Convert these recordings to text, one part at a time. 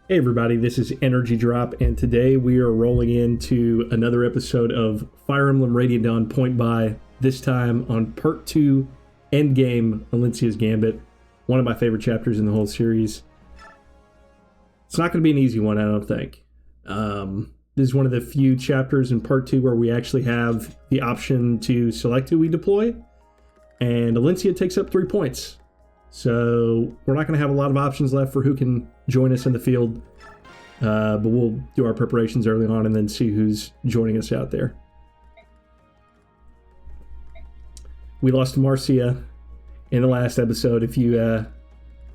Hey everybody, this is Energy Drop, and today we are rolling into another episode of Fire Emblem Radiant Dawn Point Buy, this time on Part 2, Endgame, Alencia's Gambit, one of my favorite chapters in the whole series. It's not going to be an easy one, I don't think. This is one of the few chapters in Part 2 where we actually have the option to select who we deploy, and Alencia takes up 3 points. So we're not going to have a lot of options left for who can join us in the field, but we'll do our preparations early on and then see who's joining us out there. We lost Marcia in the last episode. If you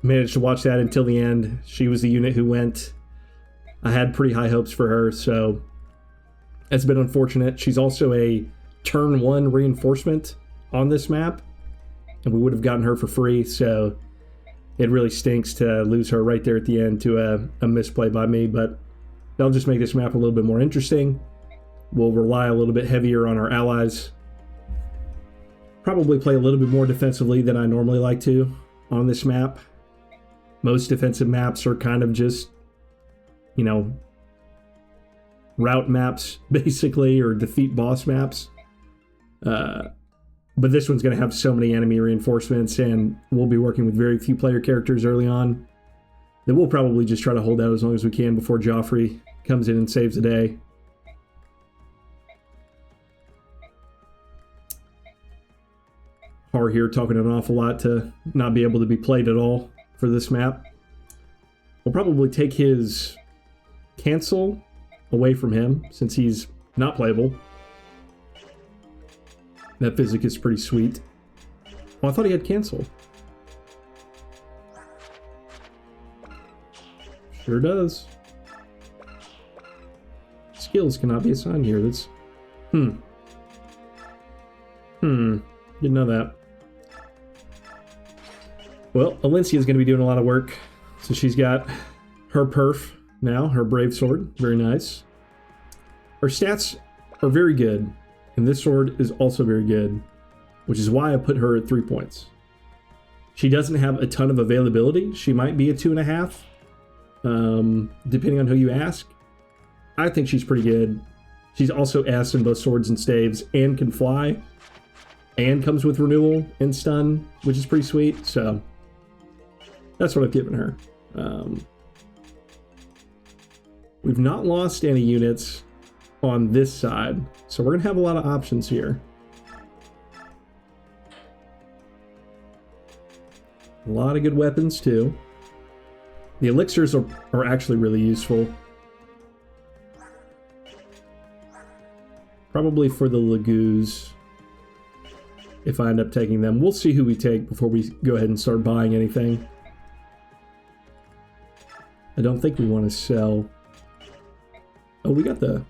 managed to watch that until the end, she was the unit who went. I had pretty high hopes for her, so that's been unfortunate. She's also a turn 1 reinforcement on this map, and we would have gotten her for free, so it really stinks to lose her right there at the end to a misplay by me, but that'll just make this map a little bit more interesting. We'll rely a little bit heavier on our allies. Probably play a little bit more defensively than I normally like to on this map. Most defensive maps are kind of just, route maps, basically, or defeat boss maps. But this one's going to have so many enemy reinforcements, and we'll be working with very few player characters early on that we'll probably just try to hold out as long as we can before Joffrey comes in and saves the day. Har here talking an awful lot to not be able to be played at all for this map. We'll probably take his cancel away from him since he's not playable. That physic is pretty sweet. Oh, I thought he had cancel. Sure does. Skills cannot be assigned here. That's... Didn't know that. Well, Alencia is going to be doing a lot of work. So she's got her perf now, her brave sword. Very nice. Her stats are very good. And this sword is also very good, which is why I put her at 3 points. She doesn't have a ton of availability. She might be a 2.5, depending on who you ask. I think she's pretty good. She's also S in both swords and staves and can fly, and comes with renewal and stun, which is pretty sweet. So that's what I've given her. We've not lost any units on this side, so we're gonna have a lot of options here. A lot of good weapons too. The elixirs are actually really useful, probably for the Lagoos if I end up taking them. We'll see who we take before we go ahead and start buying anything. I don't think we want to sell. Oh, we got the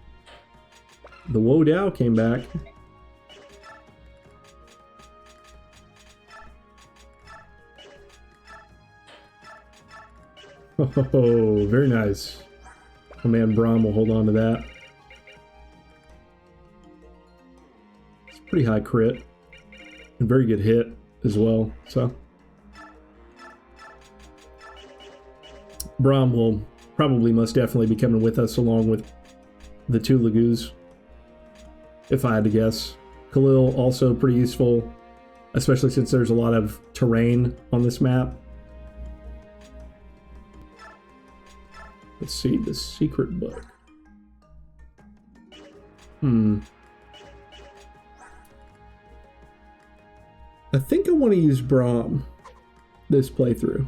Wo Dao came back. Oh, very nice. Oh man, Braum will hold on to that. It's a pretty high crit. And very good hit as well, so. Braum will probably most definitely be coming with us along with the 2 Lagoos, if I had to guess. Khalil also pretty useful, especially since there's a lot of terrain on this map. Let's see, the secret book. I think I want to use Braum this playthrough.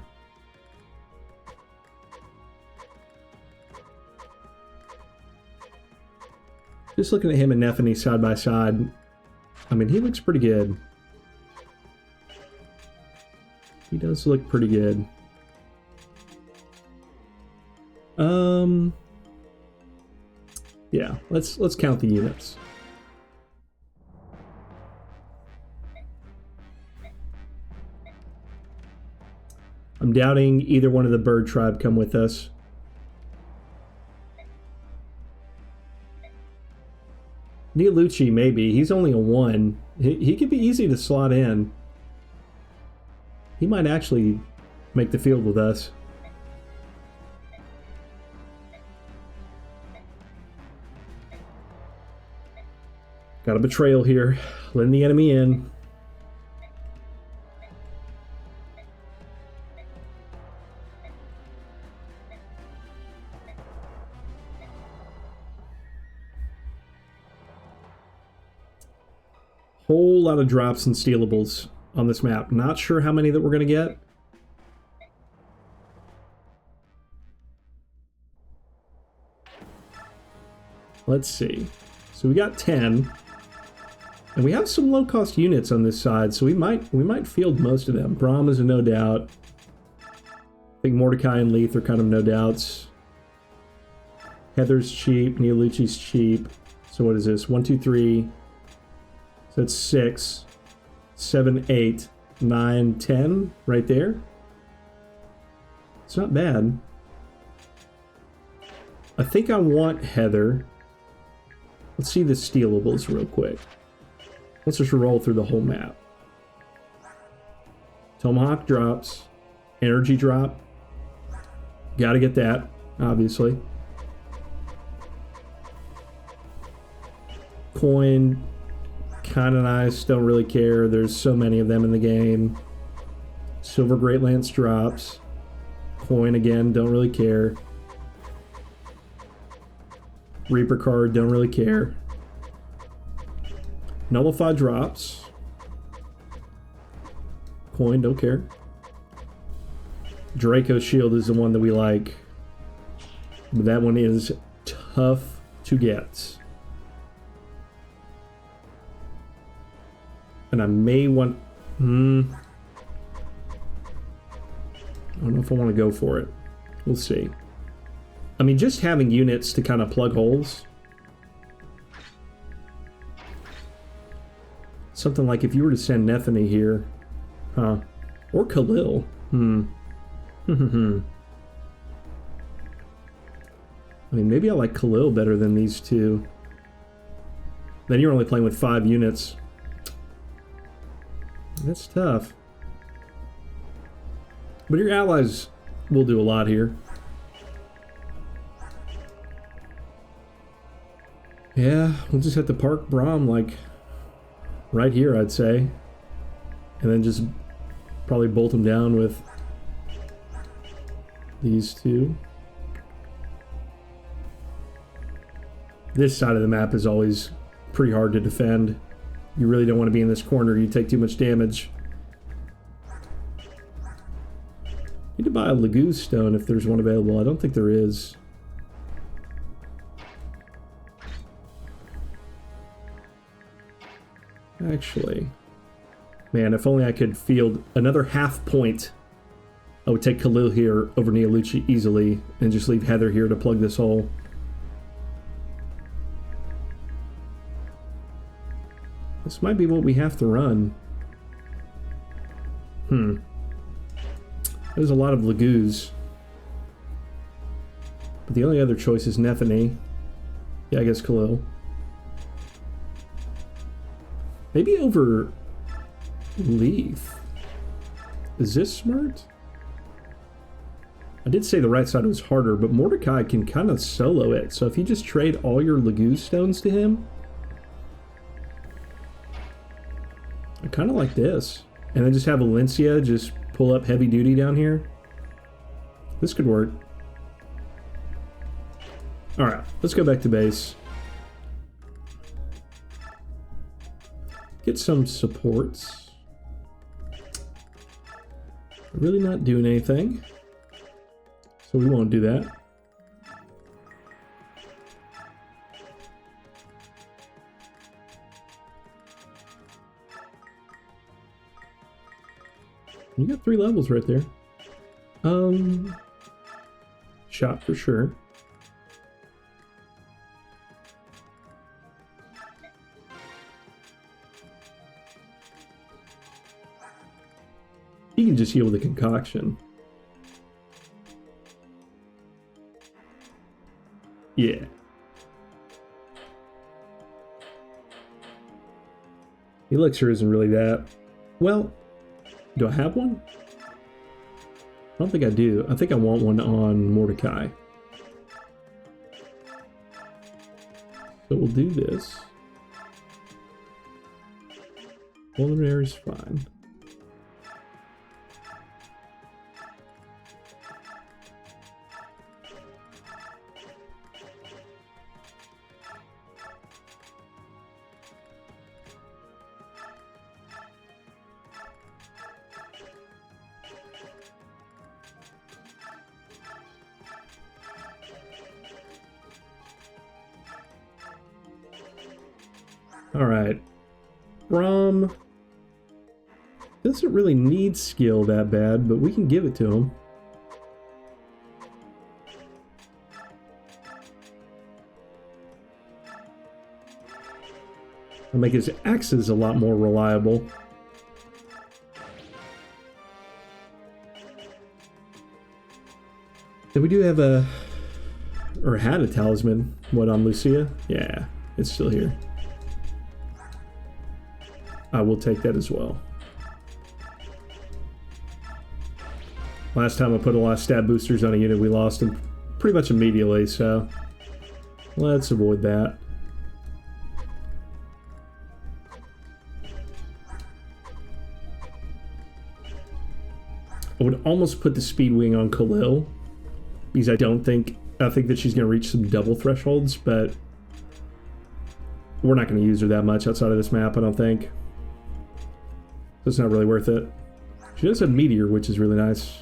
Just looking at him and Nephany side by side, I mean, he looks pretty good. He does look pretty good. Yeah, let's count the units. I'm doubting either one of the bird tribe come with us. Nilucci, maybe. He's only a 1. He could be easy to slot in. He might actually make the field with us. Got a betrayal here. Letting the enemy in. Whole lot of drops and stealables on this map. Not sure how many that we're going to get. Let's see. So we got 10. And we have some low-cost units on this side, so we might field most of them. Braum is a no doubt. I think Mordecai and Leith are kind of no doubts. Heather's cheap. Neolucci's cheap. So what is this? 1, 2, 3. So that's 6, 7, 8, 9, 10 right there. It's not bad. I think I want Heather. Let's see the stealables real quick. Let's just roll through the whole map. Tomahawk drops. Energy drop. Gotta get that, obviously. Coin. Kind of nice. Don't really care. There's so many of them in the game. Silver Great Lance drops. Coin again. Don't really care. Reaper card. Don't really care. Nullify drops. Coin, don't care. Draco Shield is the one that we like. But that one is tough to get. And I may want... I don't know if I want to go for it. We'll see. I mean, just having units to kind of plug holes... Something like if you were to send Nethany here, or Khalil. I mean, maybe I like Khalil better than these two. Then you're only playing with 5 units. That's tough. But your allies will do a lot here. Yeah, we'll just have to park Braum like... right here, I'd say. And then just probably bolt them down with these two. This side of the map is always pretty hard to defend. You really don't want to be in this corner. You take too much damage. Need to buy a Laguz stone if there's one available. I don't think there is. Actually, man, if only I could field another half point, I would take Khalil here over Neolucci easily and just leave Heather here to plug this hole. This might be what we have to run. There's a lot of Laguz. But the only other choice is Nethany. Yeah, I guess Khalil. Maybe over Leith. Is this smart? I did say the right side was harder, but Mordecai can kind of solo it. So if you just trade all your Laguz stones to him, I kind of like this. And then just have Valencia just pull up heavy duty down here. This could work. Alright, let's go back to base. Get some supports. Really not doing anything. So we won't do that. You got 3 levels right there. Shot for sure. You can just heal with a concoction. Yeah. Elixir isn't really that. Well, do I have one? I don't think I do. I think I want one on Mordecai. So we'll do this. Vulnerary's fine. All right. Rom doesn't really need skill that bad, but we can give it to him. I'll make his axes a lot more reliable. And we do have a... or had a talisman. What, on Lucia? Yeah, it's still here. I will take that as well. Last time I put a lot of stab boosters on a unit, we lost them pretty much immediately, so let's avoid that. I would almost put the speed wing on Khalil, because I think that she's going to reach some double thresholds, but we're not going to use her that much outside of this map, I don't think. So it's not really worth it. She does have Meteor, which is really nice.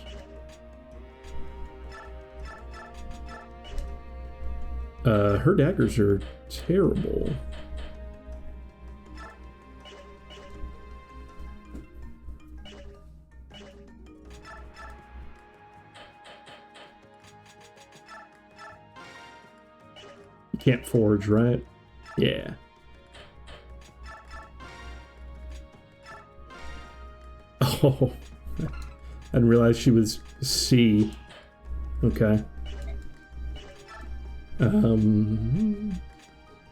Her daggers are terrible. You can't forge, right? Yeah. Oh, I didn't realize she was C. Okay.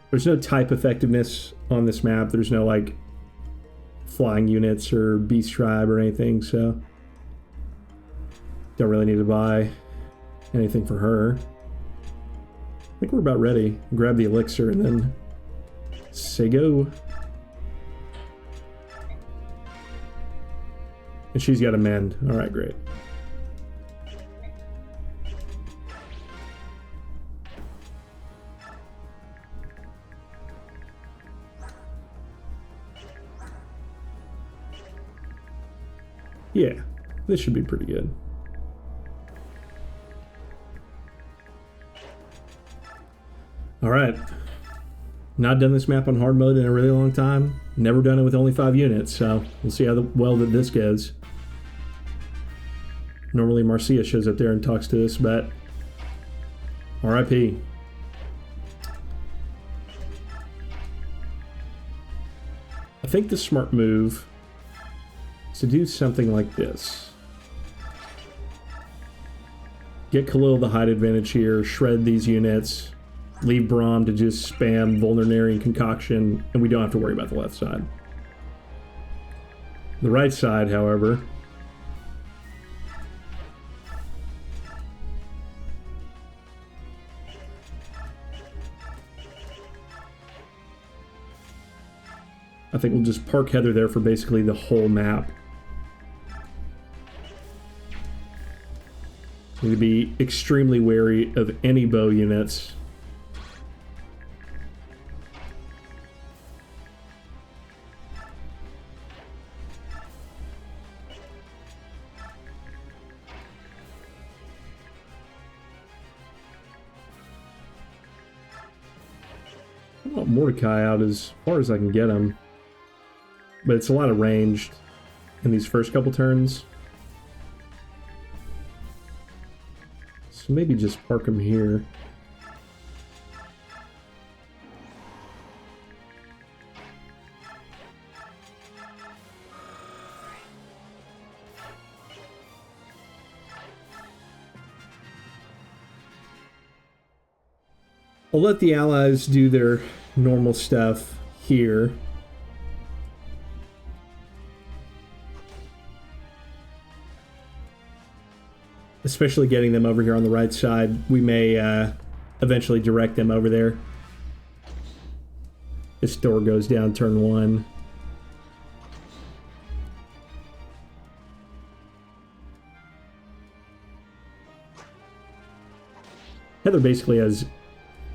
There's no type effectiveness on this map. There's no, like, flying units or beast tribe or anything, so don't really need to buy anything for her. I think we're about ready. Grab the elixir and then say go. And she's got a mend. All right, great. Yeah, this should be pretty good. All right. Not done this map on hard mode in a really long time. Never done it with only 5 units, so we'll see how well that this goes. Normally Marcia shows up there and talks to us, but RIP. I think the smart move is to do something like this. Get Khalil the height advantage here, shred these units, leave Braum to just spam Vulnerary and Concoction, and we don't have to worry about the left side. The right side, however, I think we'll just park Heather there for basically the whole map. Need to be extremely wary of any bow units. I want Mordecai out as far as I can get him. But it's a lot of ranged in these first couple turns. So maybe just park him here. I'll let the allies do their normal stuff here. Especially getting them over here on the right side. We may eventually direct them over there. This door goes down turn 1. Heather basically has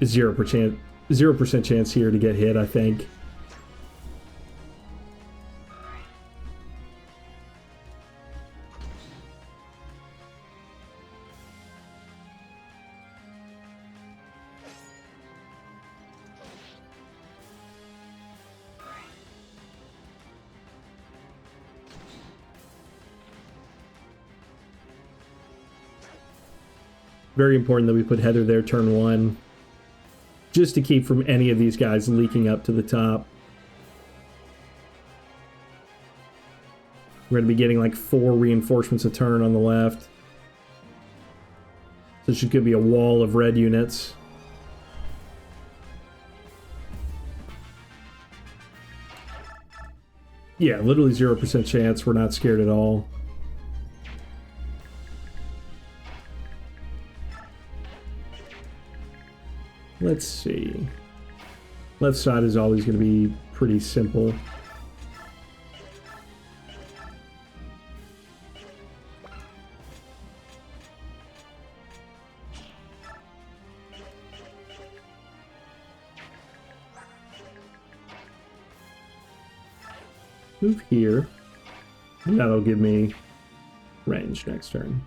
0% chance here to get hit, I think. Very important that we put Heather there turn 1. Just to keep from any of these guys leaking up to the top. We're going to be getting like 4 reinforcements a turn on the left. So this could be a wall of red units. Yeah, literally 0% chance. We're not scared at all. Let's see. Left side is always going to be pretty simple. Move here. And that'll give me range next turn.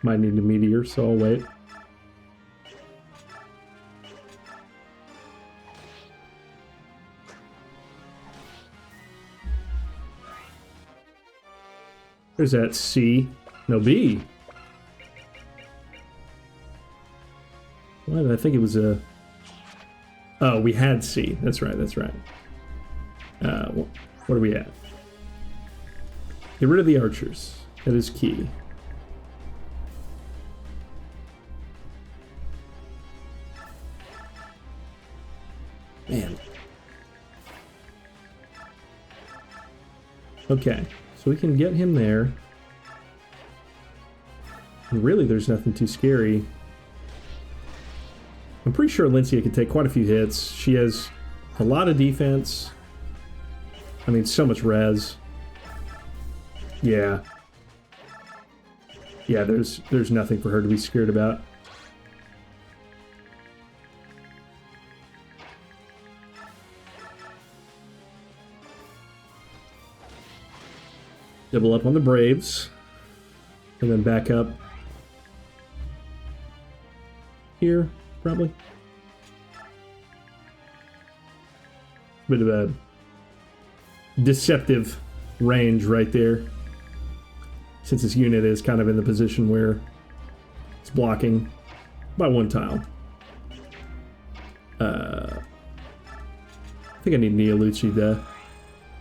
Might need a meteor, so I'll wait. There's that C. No, B. Why did I think it was a... Oh, we had C. That's right, that's right. What are we at? Get rid of the archers. That is key. Man. Okay. So we can get him there. And really, there's nothing too scary. I'm pretty sure Alincia can take quite a few hits. She has a lot of defense. I mean, so much res. Yeah. Yeah, there's nothing for her to be scared about. Double up on the Braves. And then back up here, probably. Bit of a deceptive range right there. Since this unit is kind of in the position where it's blocking by 1 tile. I think I need Neolucci to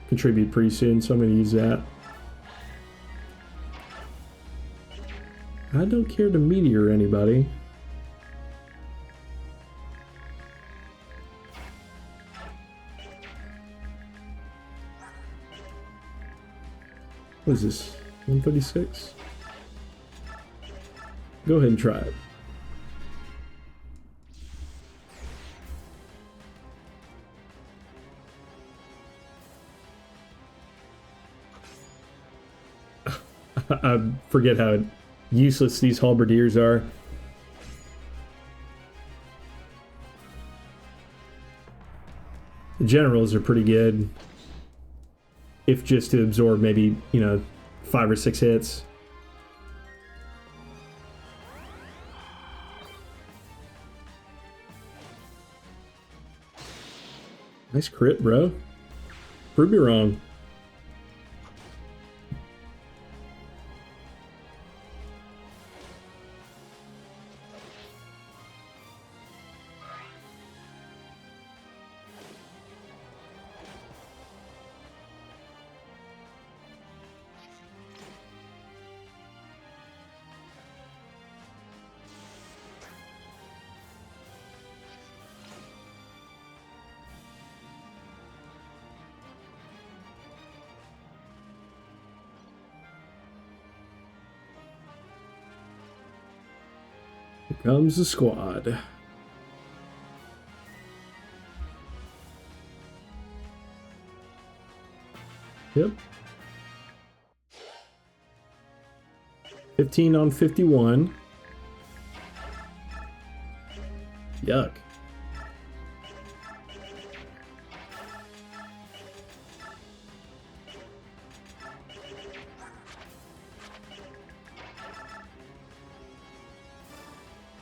contribute pretty soon, so I'm going to use that. I don't care to meteor anybody. What is this? 136? Go ahead and try it. I forget how useless these halberdiers are. The generals are pretty good. If just to absorb maybe, 5 or 6 hits. Nice crit, bro. Prove me wrong. Here comes the squad. Yep. 15 on 51. Yuck.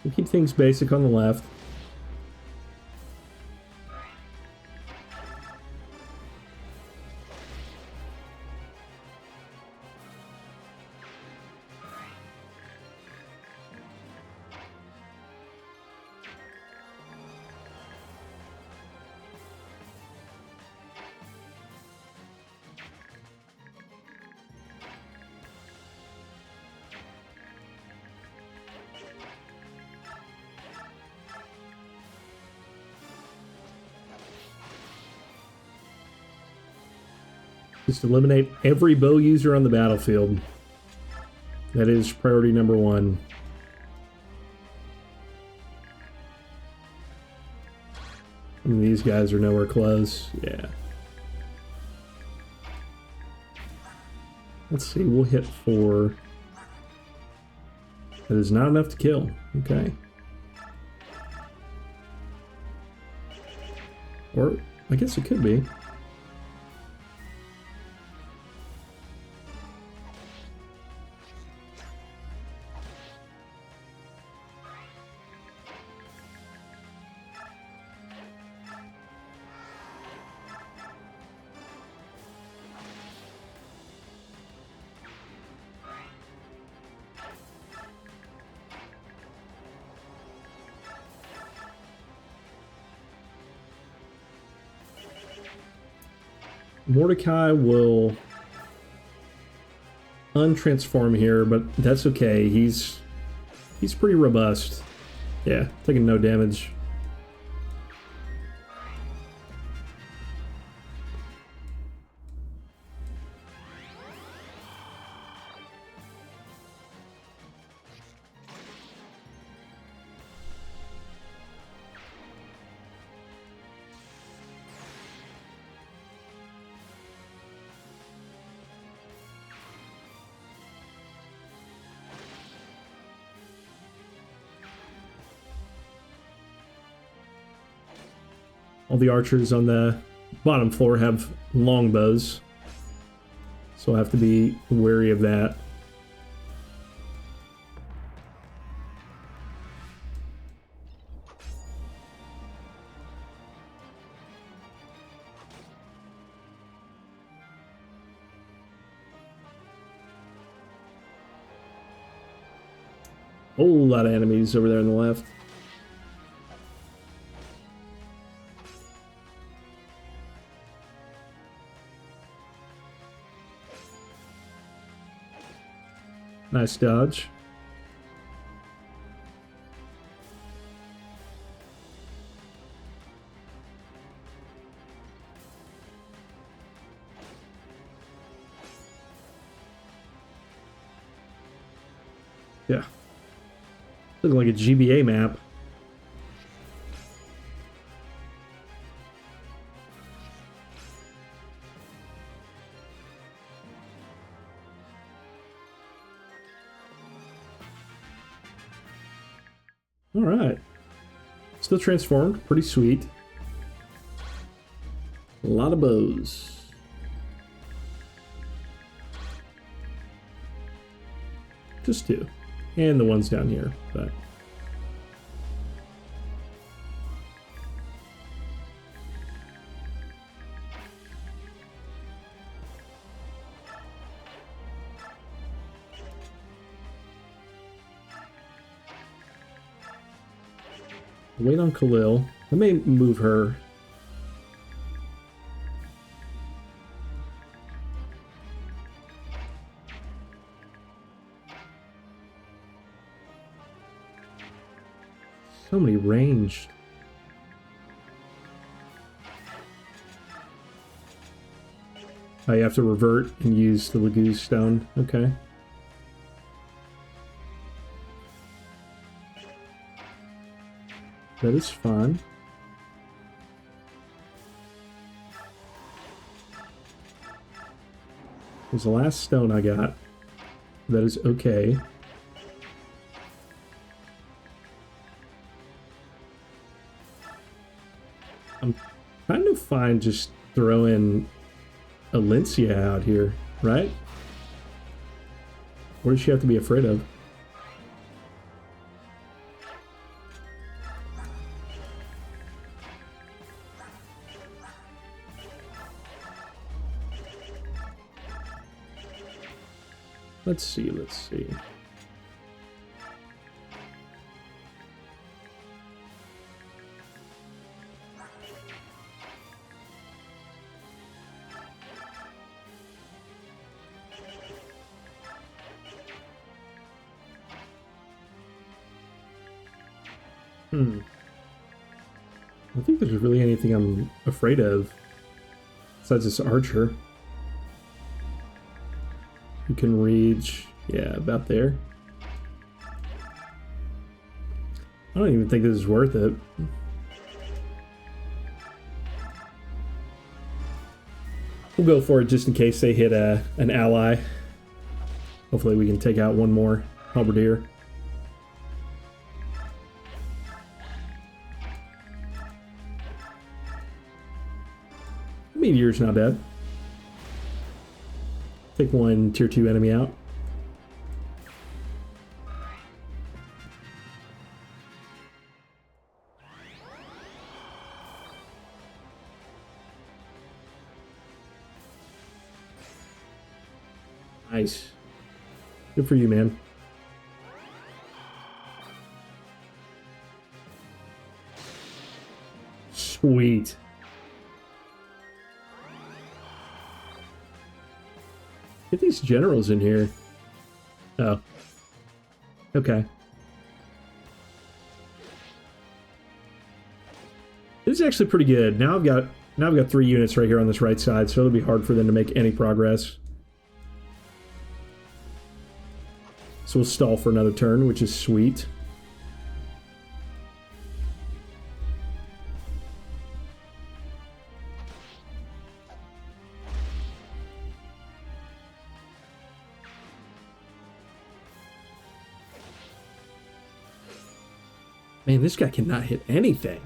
We'll keep things basic on the left. Just eliminate every bow user on the battlefield. That is priority number one. I mean, these guys are nowhere close. Yeah. Let's see, we'll hit 4. That is not enough to kill. Okay. Or, I guess it could be. Mordecai will untransform here, but that's okay. He's pretty robust. Yeah, taking no damage. All the archers on the bottom floor have longbows, so I'll have to be wary of that. Whole lot of enemies over there on the left. Nice dodge. Yeah. Looking like a GBA map. All right. Still transformed. Pretty sweet. A lot of bows. Just 2. And the ones down here, but... Wait on Khalil. I may move her. So many ranged. Oh, you have to revert and use the Laguz stone. Okay. That is fun. There's the last stone I got. That is okay. I'm kind of fine just throwing Alencia out here, right? What does she have to be afraid of? Let's see, let's see. I don't think there's really anything I'm afraid of besides this archer. You can reach, yeah, about there. I don't even think this is worth it. We'll go for it just in case they hit an ally. Hopefully we can take out one more halberdier. Meteor's not bad. Take one tier 2 enemy out. Nice. Good for you, man. Sweet. Get these generals in here. Oh. Okay. This is actually pretty good. Now I've got 3 units right here on this right side, so it'll be hard for them to make any progress. So we'll stall for another turn, which is sweet. Man, this guy cannot hit anything.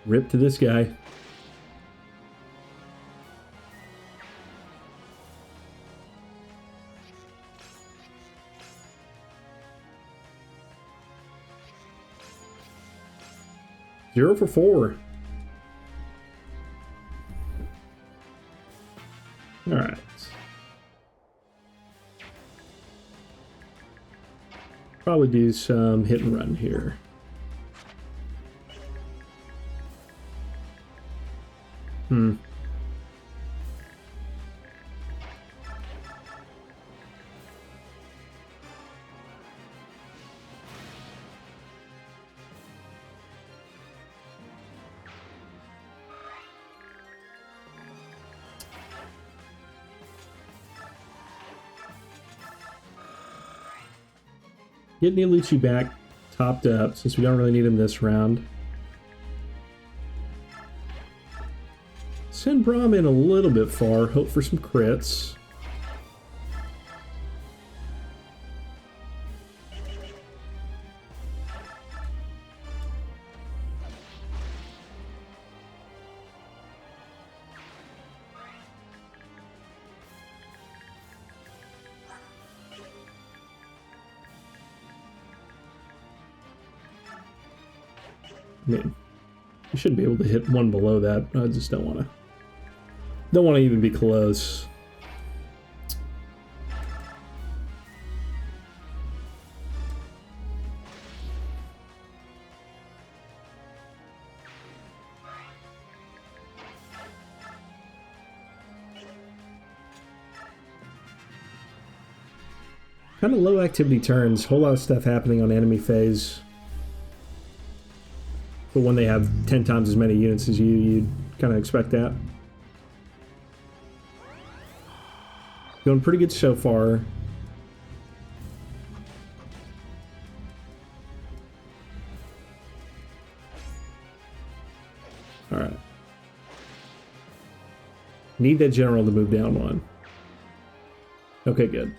Rip to this guy. Zero for 4. All right. Probably do some hit and run here. Get Nilucci back topped up since we don't really need him this round. Send Braum in a little bit far, hope for some crits. I mean, you should be able to hit one below that. I just don't want to even be close. Kind of low activity turns, whole lot of stuff happening on enemy phase. But when they have 10 times as many units as you, you'd kind of expect that. Going pretty good so far. All right. Need that general to move down one. Okay, good.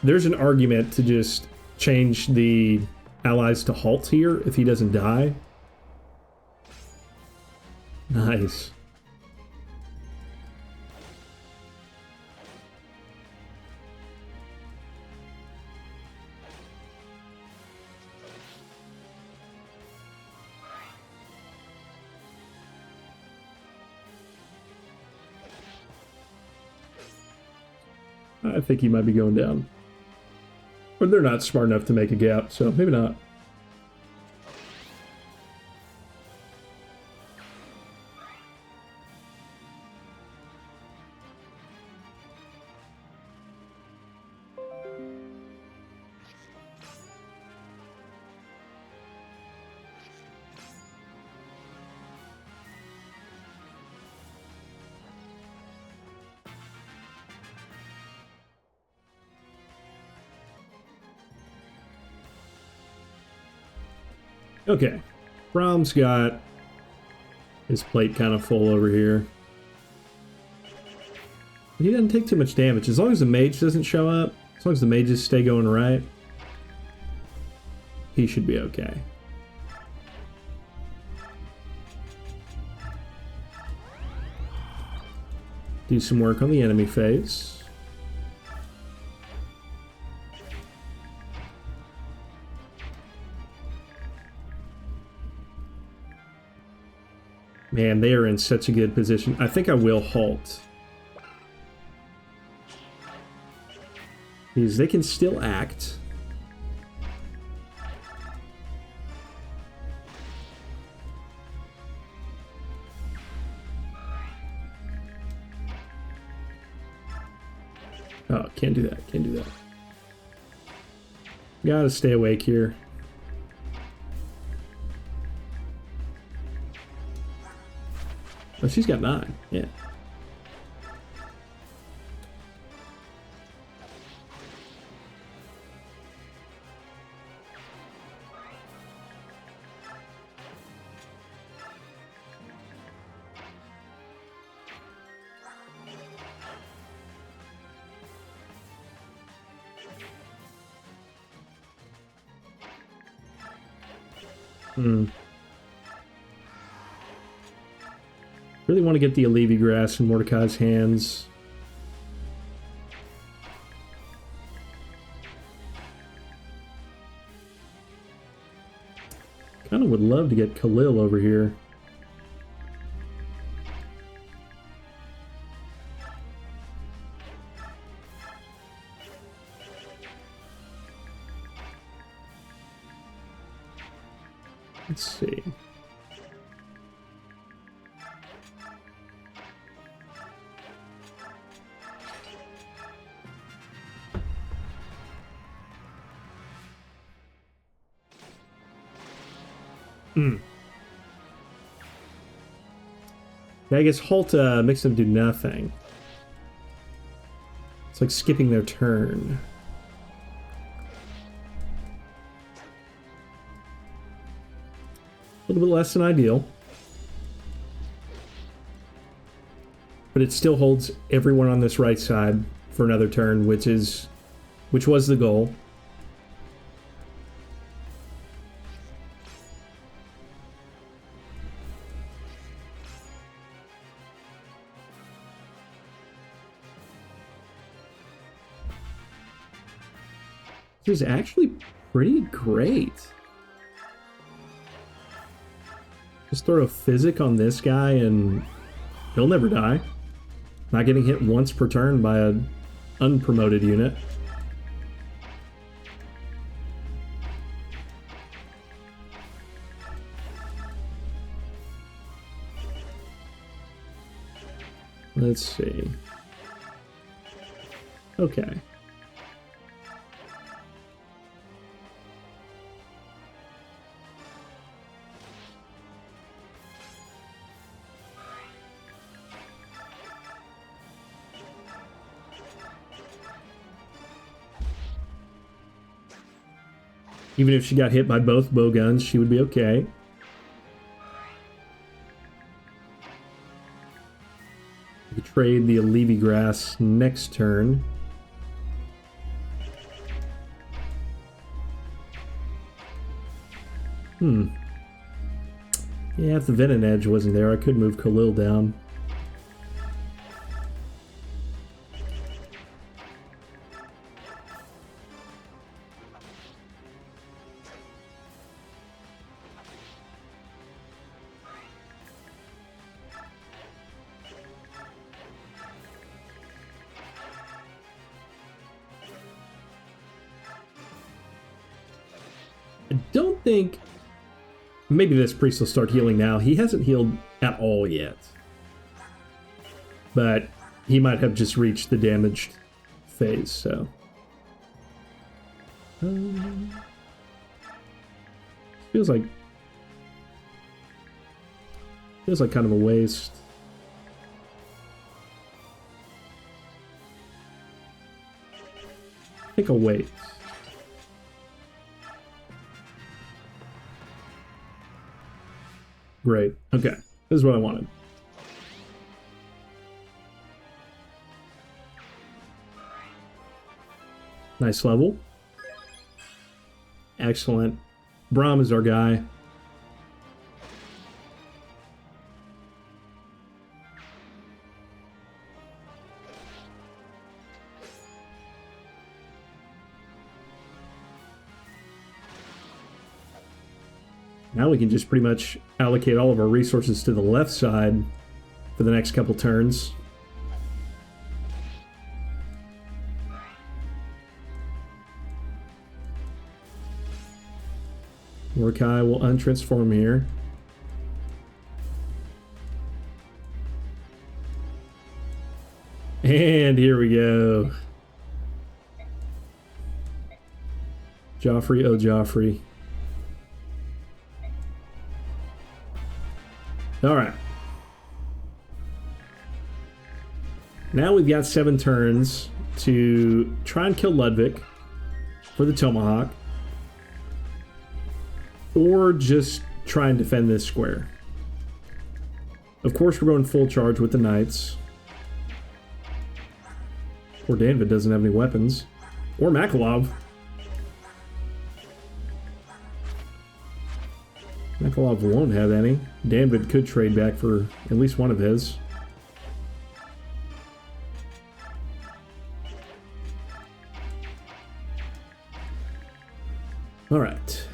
there's an argument to just change the allies to halt here if he doesn't die. Nice. I think he might be going down. Or they're not smart enough to make a gap, so maybe not. Okay, Brom's got his plate kind of full over here. He doesn't take too much damage. As long as the mage doesn't show up, as long as the mages stay going right, he should be okay. Do some work on the enemy phase. Man, they are in such a good position. I think I will halt. Because they can still act. Oh, can't do that. Can't do that. Gotta stay awake here. Oh, she's got 9. Yeah. Really want to get the Allevi Grass in Mordecai's hands. Kind of would love to get Khalil over here. Let's see. Yeah, I guess halt makes them do nothing. It's like skipping their turn. A little bit less than ideal. But it still holds everyone on this right side for another turn, which was the goal. This is actually pretty great. Just throw a physic on this guy and he'll never die. Not getting hit once per turn by an unpromoted unit. Let's see. Okay. Even if she got hit by both bow guns, she would be okay. We could trade the Allevi Grass next turn. Yeah, if the Venom Edge wasn't there, I could move Khalil down. I don't think... Maybe this priest will start healing now. He hasn't healed at all yet. But he might have just reached the damaged phase, so... Feels like kind of a waste. I think I'll wait. Great. Okay. This is what I wanted. Nice level. Excellent. Braum is our guy. Now we can just pretty much allocate all of our resources to the left side for the next couple turns. Mordecai will untransform here. And here we go. Joffrey, oh Joffrey. Alright. Now we've got 7 turns to try and kill Ludwig for the Tomahawk. Or just try and defend this square. Of course we're going full charge with the Knights. Poor Danvid doesn't have any weapons. Or Makalov. Makalov won't have any. Danvid could trade back for at least one of his. Alright.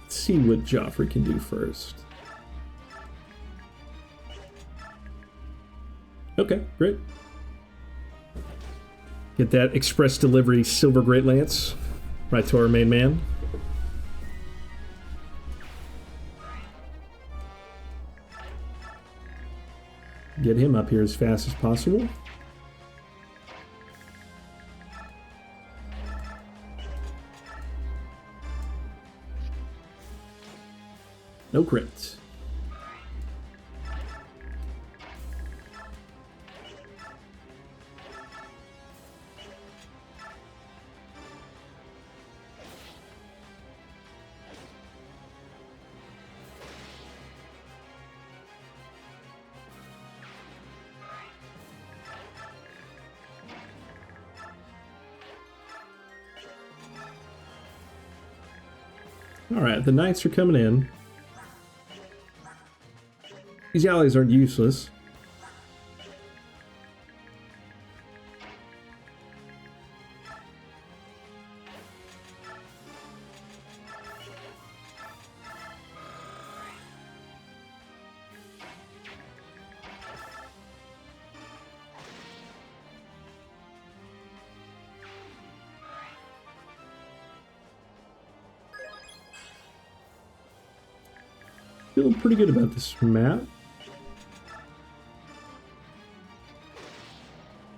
Let's see what Joffrey can do first. Okay, great. Get that express delivery Silver Great Lance. Right to our main man. Get him up here as fast as possible. No crits. Alright, the Knights are coming in. These allies aren't useless. Feeling pretty good about this map.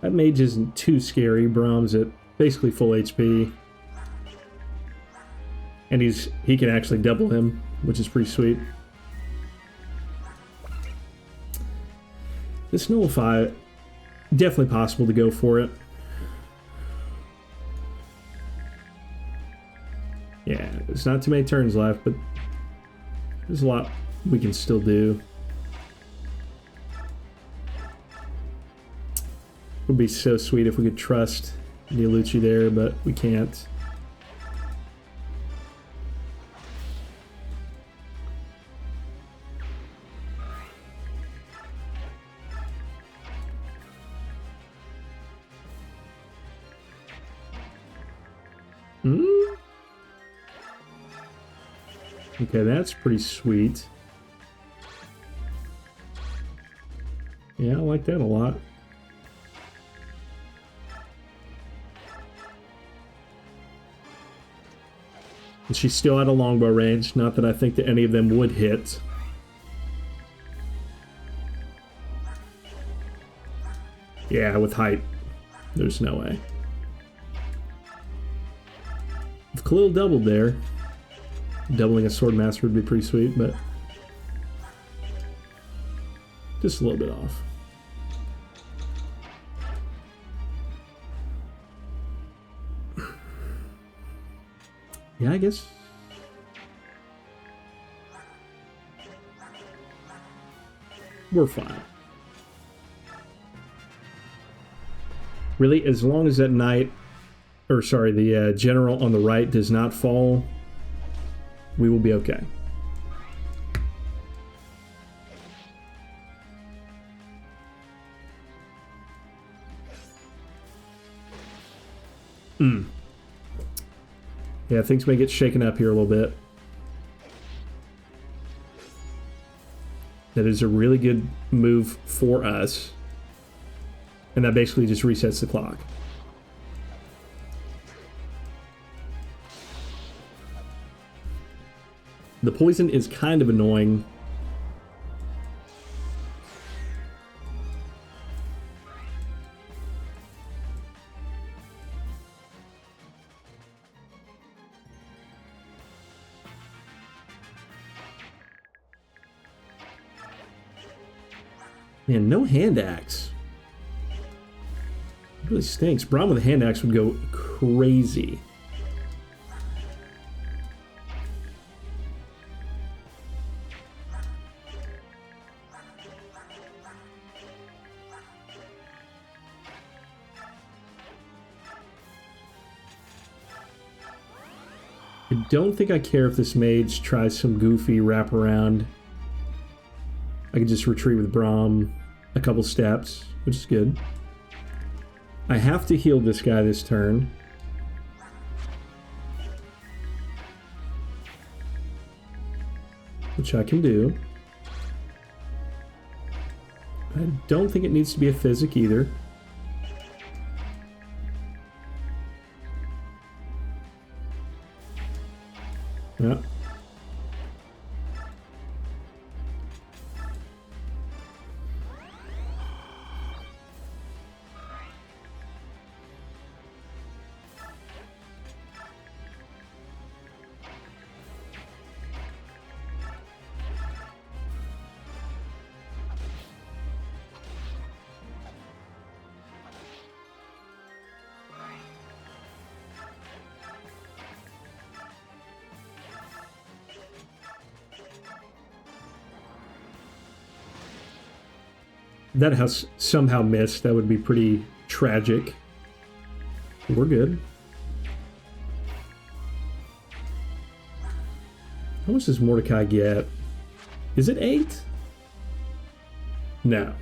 That mage isn't too scary. Braum's at basically full HP. And he can actually double him, which is pretty sweet. This Nullify, definitely possible to go for it. Yeah, there's not too many turns left, but there's a lot we can still do. It would be so sweet if we could trust Dialucci there, but we can't. Mm? Okay, that's pretty sweet. Yeah, I like that a lot. And she's still at a longbow range. Not that I think that any of them would hit. Yeah, with height, there's no way. If Khalil doubled there, doubling a sword master would be pretty sweet, but just a little bit off. Yeah, I guess. We're fine. Really, as long as that knight, or sorry, the general on the right does not fall, we will be okay. Yeah, things may get shaken up here a little bit. That is a really good move for us. And that basically just resets the clock. The poison is kind of annoying. Man, no hand axe. It really stinks. Braum with a hand axe would go crazy. I don't think I care if this mage tries some goofy wraparound. I can just retreat with Braum a couple steps, which is good. I have to heal this guy this turn. Which I can do. I don't think it needs to be a physic either. Yeah. That house somehow missed. That would be pretty tragic. We're good. How much does Mordecai get? Is it 8? No.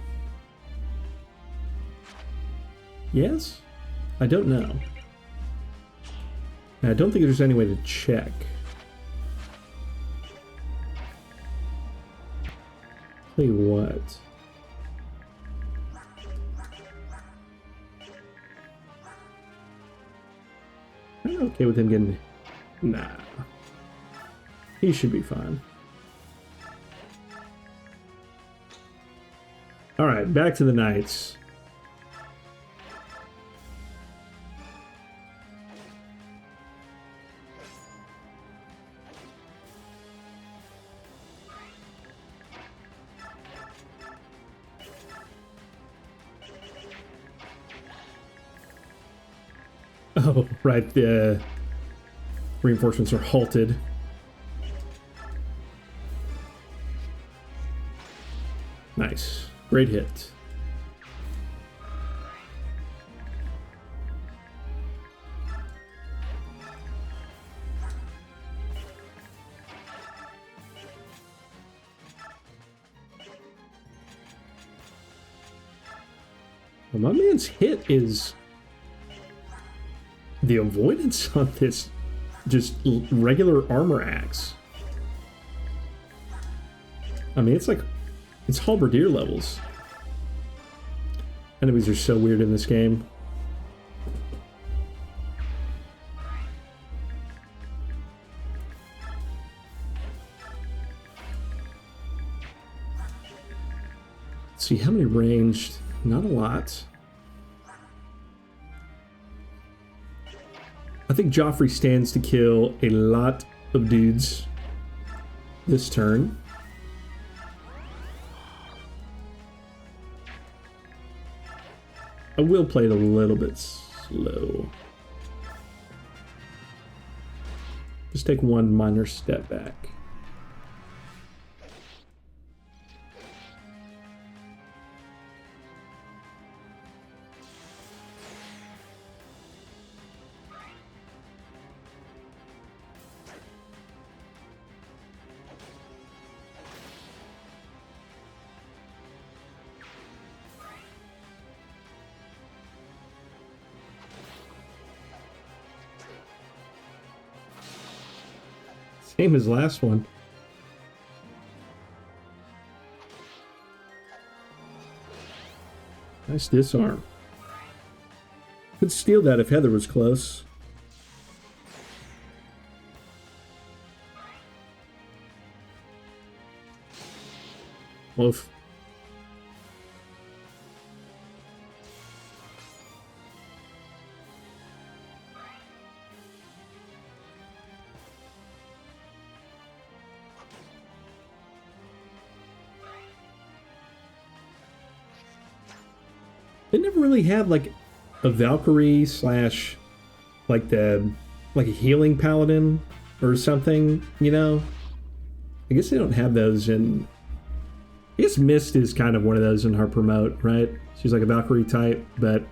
Yes? I don't know. I don't think there's any way to check. Tell you what. I'm okay with him getting... Nah. He should be fine. Alright, back to the knights. Oh, right, the reinforcements are halted. Nice. Great hit. Well, my man's hit is the avoidance on this just regular armor axe. I mean, it's halberdier levels. Enemies are so weird in this game. Let's see, how many ranged? Not a lot. I think Joffrey stands to kill a lot of dudes this turn. I will play it a little bit slow. Just take one minor step back. Same as last one. Nice disarm. Could steal that if Heather was close. Oof. They never really had like a Valkyrie slash like a healing paladin or something, you know? I guess they don't have those in. I guess Mist is kind of one of those in her promote, right? She's like a Valkyrie type, but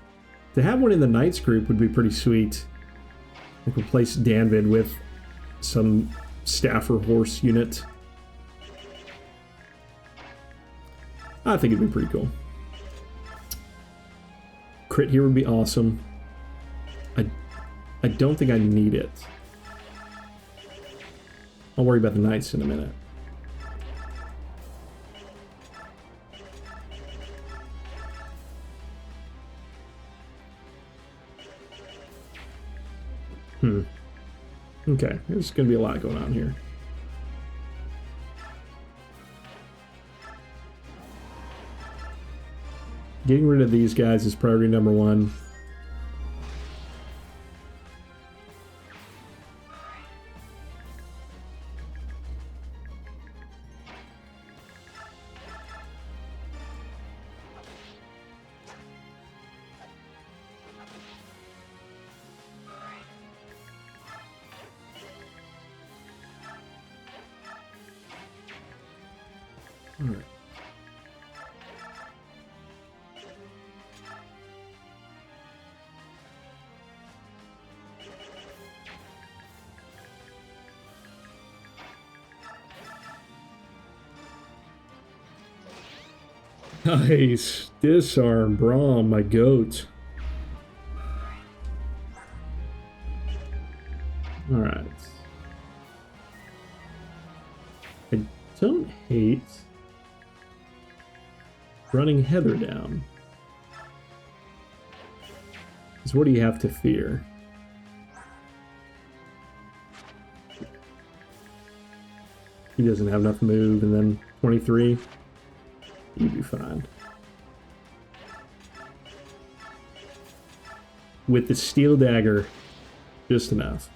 to have one in the Knights group would be pretty sweet. Like replace Danvid with some staff or horse unit. I think it'd be pretty cool. Crit here would be awesome. I don't think I need it. I'll worry about the Knights in a minute. Okay, there's going to be a lot going on here. Getting rid of these guys is priority number one. All right. Nice. Disarm, Braum, my goat. Alright. I don't hate running Heather down. Because what do you have to fear? He doesn't have enough move, and then 23. You'd be fine. With the steel dagger, just enough.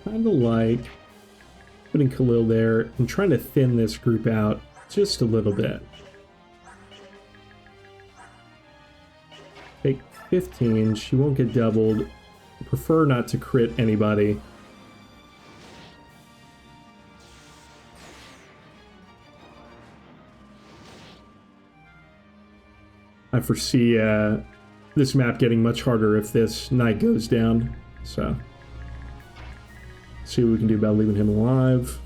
Kind of like putting Khalil there and trying to thin this group out just a little bit. Take 15. She won't get doubled. Prefer not to crit anybody. I foresee this map getting much harder if this knight goes down. So, see what we can do about leaving him alive.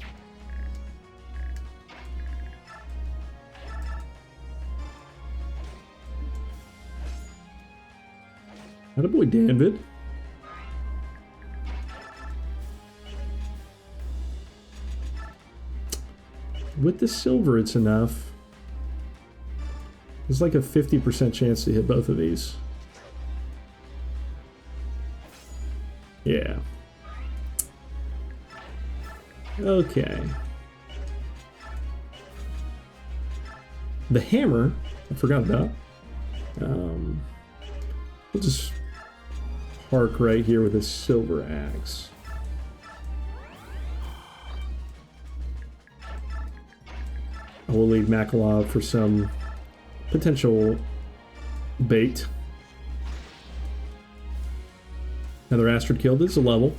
Attaboy, Danvid. With the silver, it's enough. There's like a 50% chance to hit both of these. Yeah. Okay. The hammer, I forgot about. We'll just park right here with a silver axe. I will leave Makalov for some potential bait. Another Astrid kill. This is a level.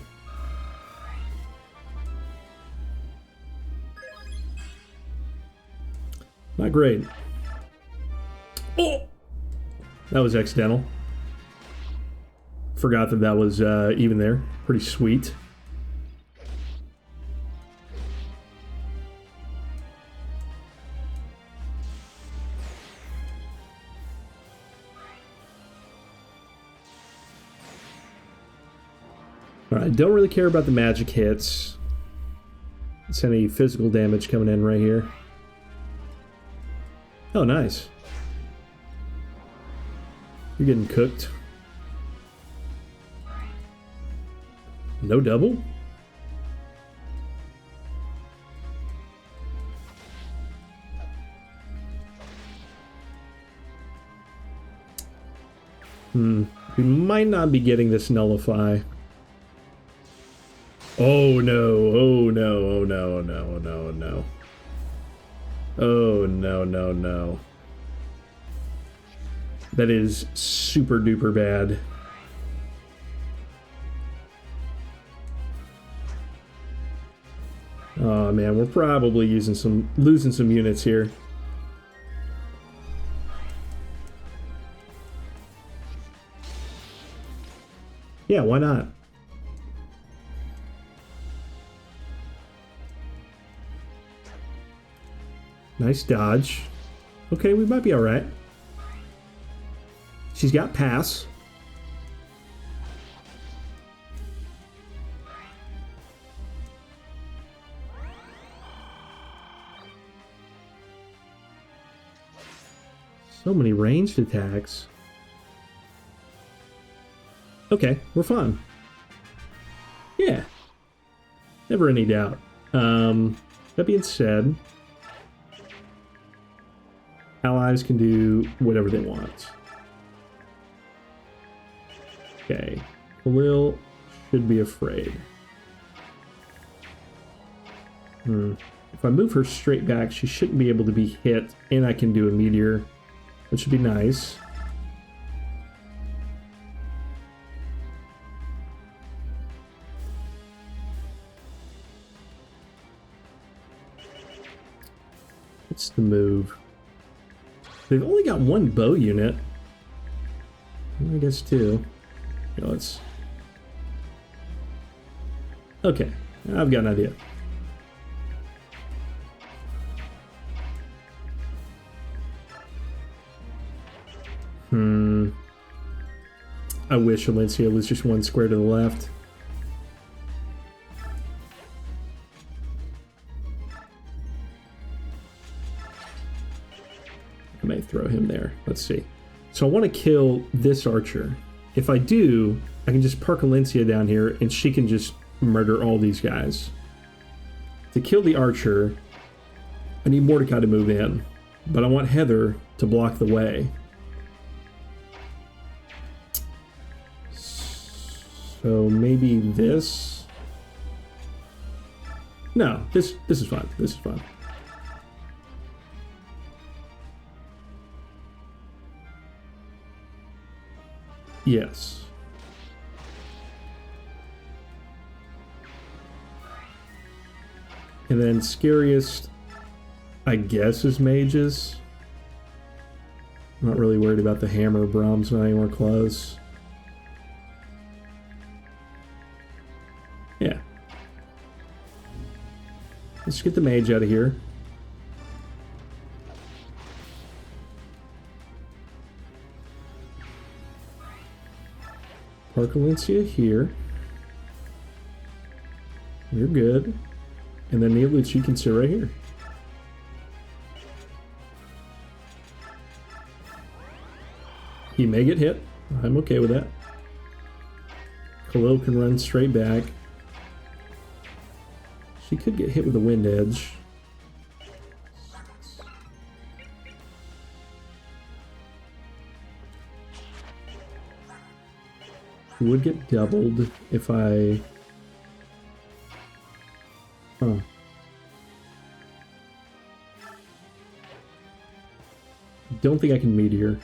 Not great. Oh! That was accidental. Forgot that that was even there. Pretty sweet. Alright, don't really care about the magic hits. It's any physical damage coming in right here. Oh, nice. You're getting cooked. No double? We might not be getting this nullify. Oh no, oh no, oh no, oh no, oh no, oh no. Oh no, no, no. That is super duper bad. Oh man, we're probably losing some units here. Yeah, why not? Nice dodge. Okay, we might be alright. She's got pass. So many ranged attacks. Okay, we're fine. Yeah. Never any doubt. That being said, allies can do whatever they want. Okay. Khalil should be afraid. If I move her straight back, she shouldn't be able to be hit, and I can do a meteor. That should be nice. What's the move? They've only got one bow unit. I guess two. Okay, let's... Okay, I've got an idea. I wish Valencia was just one square to the left. I may throw him there. Let's see. So I want to kill this archer. If I do, I can just park Valencia down here and she can just murder all these guys. To kill the archer, I need Mordecai to move in, but I want Heather to block the way. So maybe this? No, this is fine. This is fine. Yes. And then scariest, I guess, is mages. I'm not really worried about the hammer. Brahm's not anywhere close. Yeah. Let's get the mage out of here. Park Valencia here. You're good. And then the Neoluch you can sit right here. He may get hit. I'm okay with that. Khalil can run straight back. She could get hit with the wind edge. She would get doubled if I... Huh. Don't think I can meteor.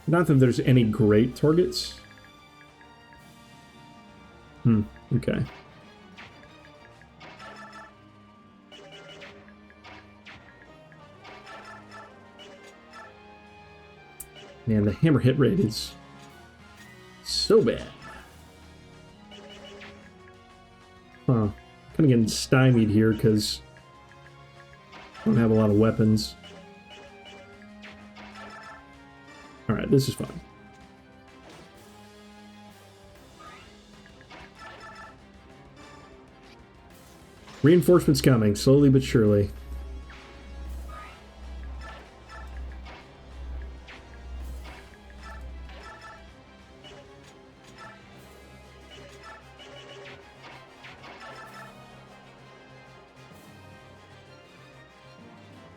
Not that there's any great targets. Okay. Man, the hammer hit rate is so bad. Huh. Kind of getting stymied here because I don't have a lot of weapons. Alright, this is fine. Reinforcements coming, slowly but surely.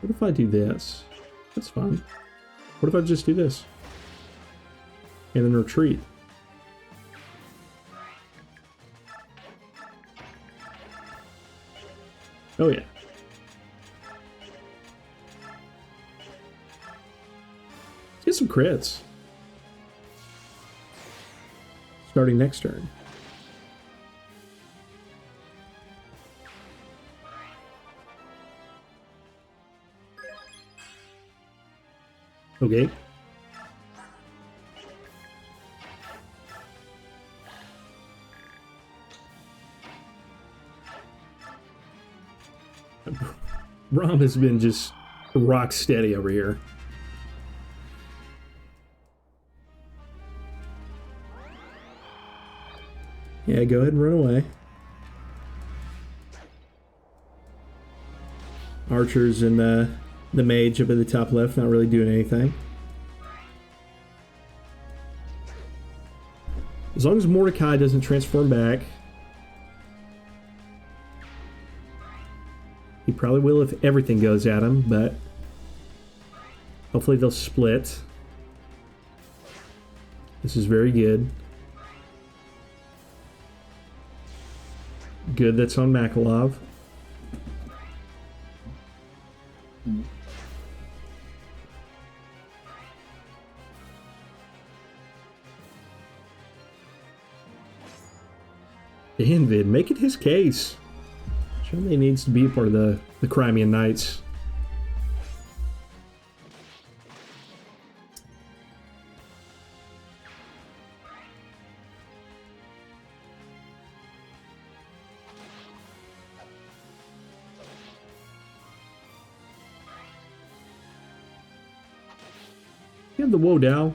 What if I do this? That's fine. What if I just do this? And then retreat. Oh yeah. Let's get some crits. Starting next turn. Okay. Rom has been just rock steady over here. Yeah, go ahead and run away. Archers and the mage up at the top left not really doing anything. As long as Mordecai doesn't transform back. He probably will if everything goes at him, but hopefully they'll split. This is very good. Good that's on Makalov. Danvid, make it his case. Surely needs to be a part of the Crimean Knights. You have the Wodow,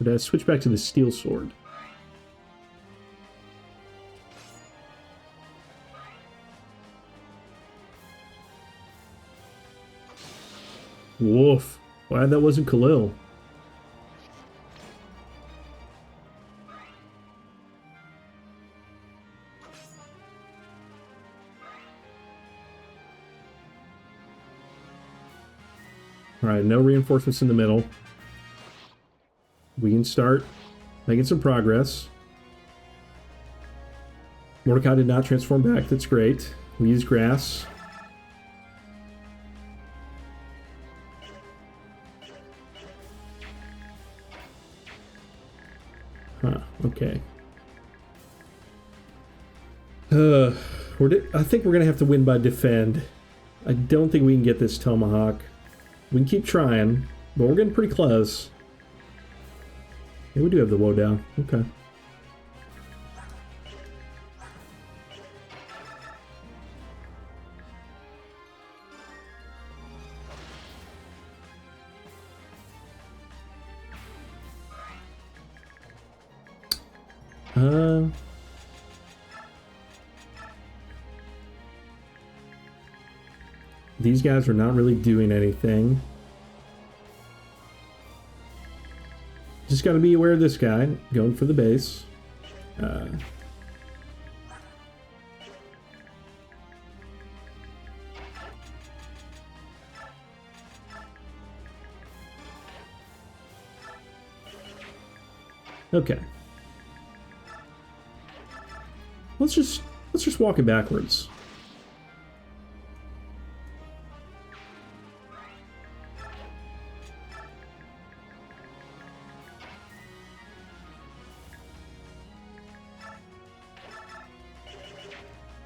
but switch back to the Steel Sword. Woof. Glad that wasn't Khalil. Alright, no reinforcements in the middle. We can start making some progress. Mordecai did not transform back. That's great. We use grass. Huh, okay. I think we're going to have to win by defend. I don't think we can get this tomahawk. We can keep trying, but we're getting pretty close. Yeah, we do have the woe down. Okay. These guys are not really doing anything. Just got to be aware of this guy going for the base. Okay. Let's just walk it backwards.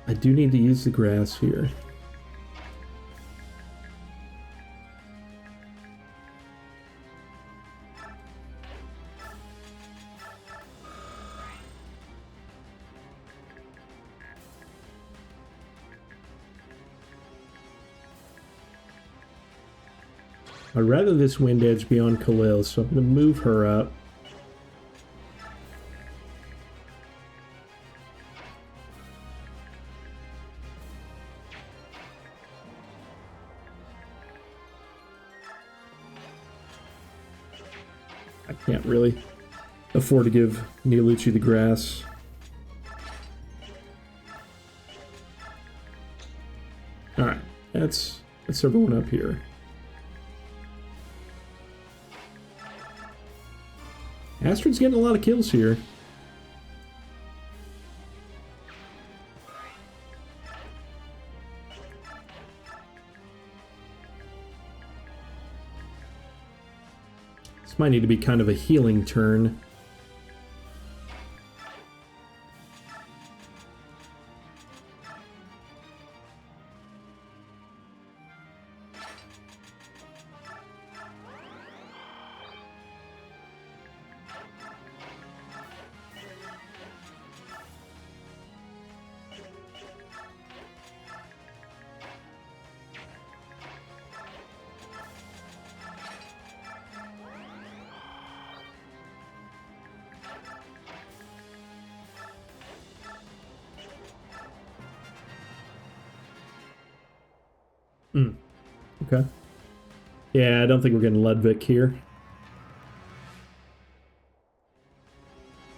I do need to use the grass here. I'd rather this wind edge be on Khalil, so I'm going to move her up. I can't really afford to give Nilucci the grass. Alright, that's everyone up here. Astrid's getting a lot of kills here. This might need to be kind of a healing turn. Okay. Yeah, I don't think we're getting Ludwig here.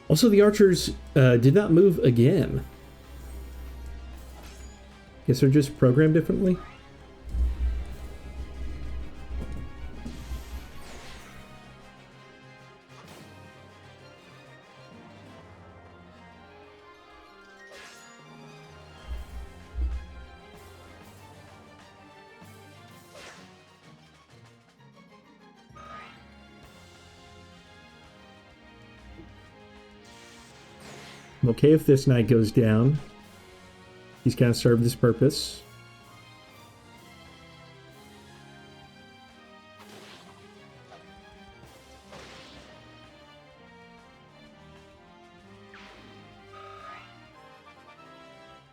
Also, the archers did not move again. Guess they're just programmed differently. I'm okay if this knight goes down. He's kind of served his purpose.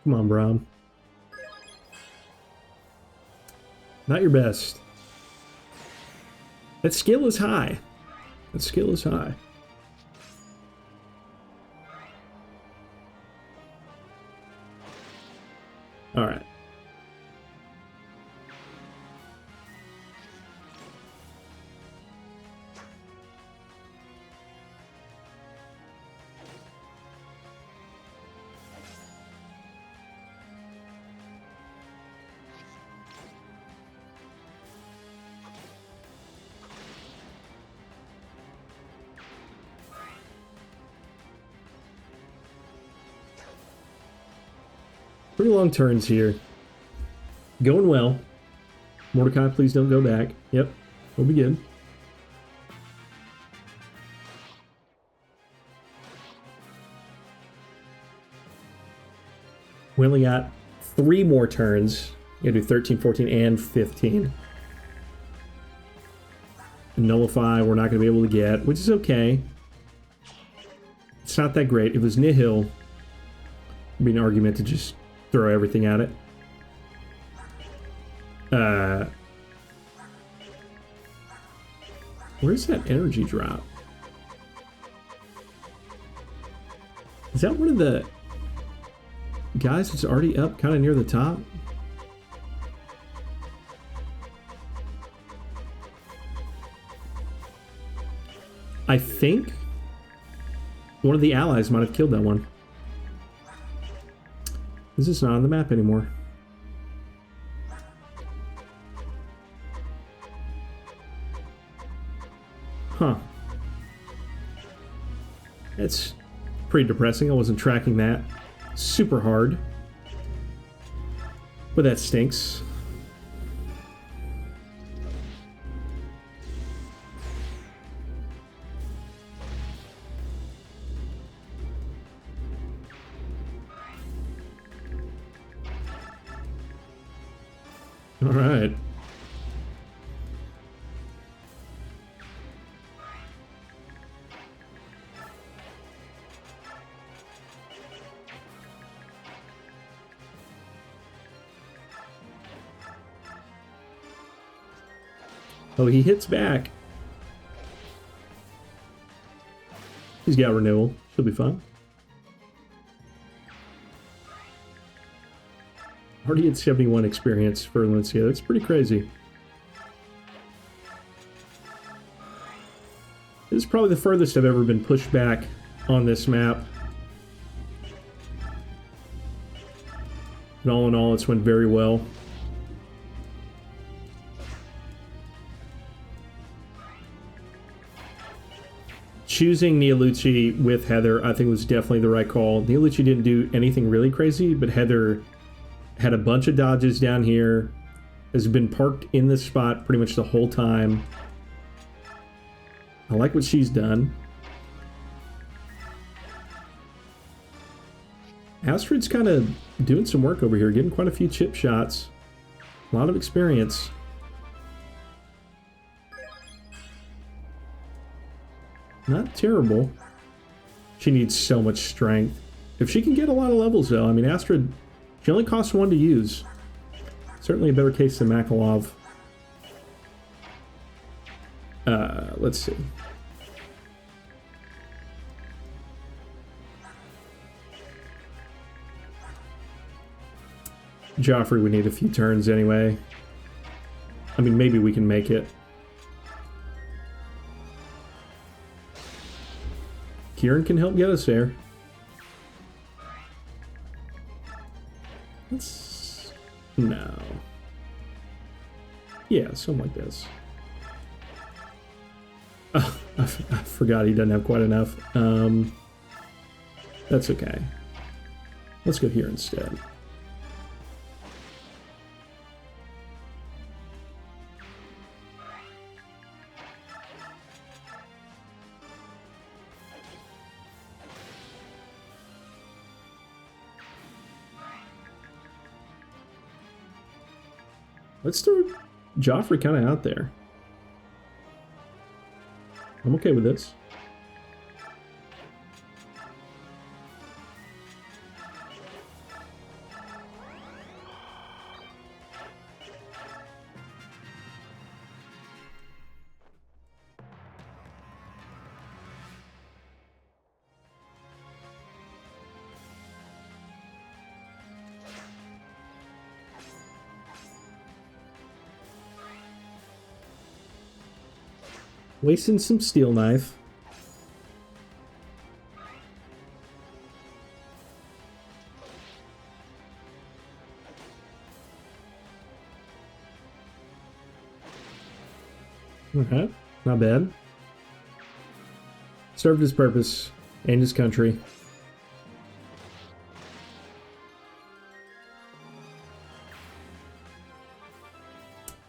Come on, Braum. Not your best. That skill is high. That skill is high. All right. Pretty long turns here. Going well. Mordecai, please don't go back. Yep, we'll be good. We only got 3 more turns. You gotta do 13, 14, and 15. Nullify, we're not gonna be able to get, which is okay. It's not that great. If it was Nihil, it'd be an argument to just throw everything at it. Where's that energy drop? Is that one of the guys that's already up kind of near the top? I think one of the allies might have killed that one. This is not on the map anymore. Huh. It's pretty depressing. I wasn't tracking that super hard. But that stinks. All right. Oh, he hits back. He's got renewal. Should be fun. Already at 71 experience for Valencia. That's pretty crazy. This is probably the furthest I've ever been pushed back on this map. And all in all, it's went very well. Choosing Neolucci with Heather, I think, was definitely the right call. Neolucci didn't do anything really crazy, but Heather had a bunch of dodges down here, has been parked in this spot pretty much the whole time. I like what she's done. Astrid's kind of doing some work over here, getting quite a few chip shots. A lot of experience. Not terrible. She needs so much strength. If she can get a lot of levels, though, I mean, Astrid, she only costs 1 to use. Certainly a better case than Makalov. Let's see. Joffrey would need a few turns anyway. I mean, maybe we can make it. Kieran can help get us there. Let's... No. Yeah, something like this. Oh, I forgot he doesn't have quite enough. That's okay. Let's go here instead. Let's throw Joffrey kind of out there. I'm okay with this. Wasting some steel knife. Okay, not bad. Served his purpose and his country.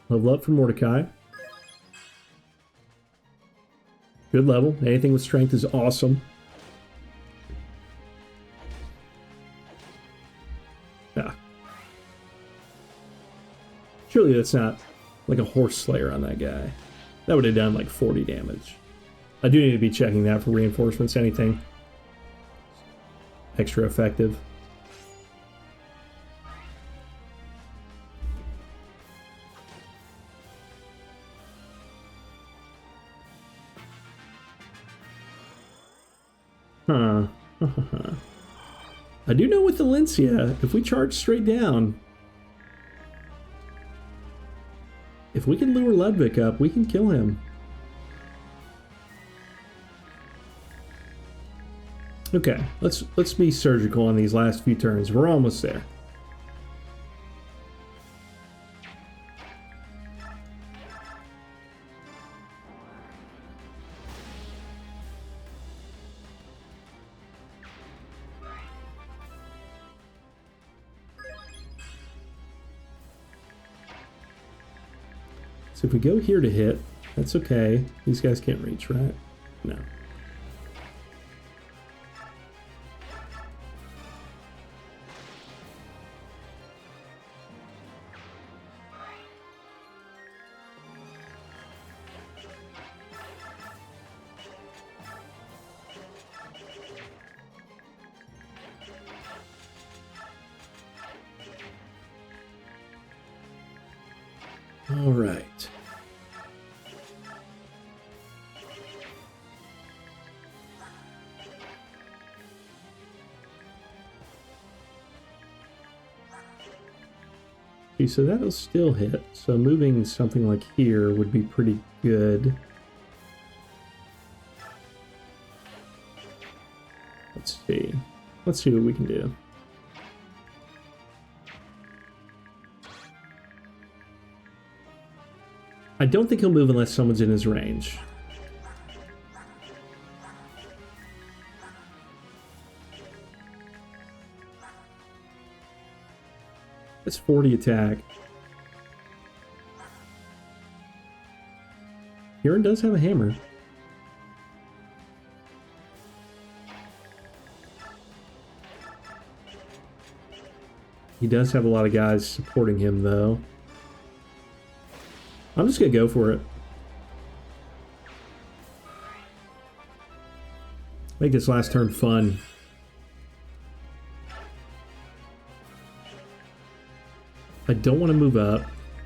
Level up for Mordecai. Good level. Anything with strength is awesome. Surely that's not like a horse slayer on that guy. That would have done like 40 damage. I do need to be checking that for reinforcements. Anything extra effective. Huh. I do know with Valencia, if we charge straight down, if we can lure Ludwig up, we can kill him. Okay, let's be surgical on these last few turns. We're almost there. So if we go here to hit, that's okay. These guys can't reach, right? No. All right. Okay, so that'll still hit. So moving something like here would be pretty good. Let's see. Let's see what we can do. I don't think he'll move unless someone's in his range. That's 40 attack. Kieran does have a hammer. He does have a lot of guys supporting him, though. I'm just gonna go for it. Make this last turn fun. I don't want to move up.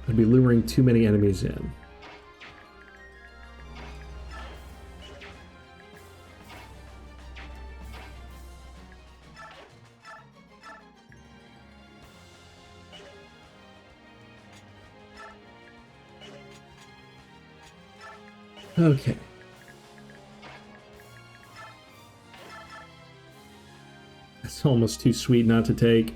I'd be luring too many enemies in. Okay. That's almost too sweet not to take.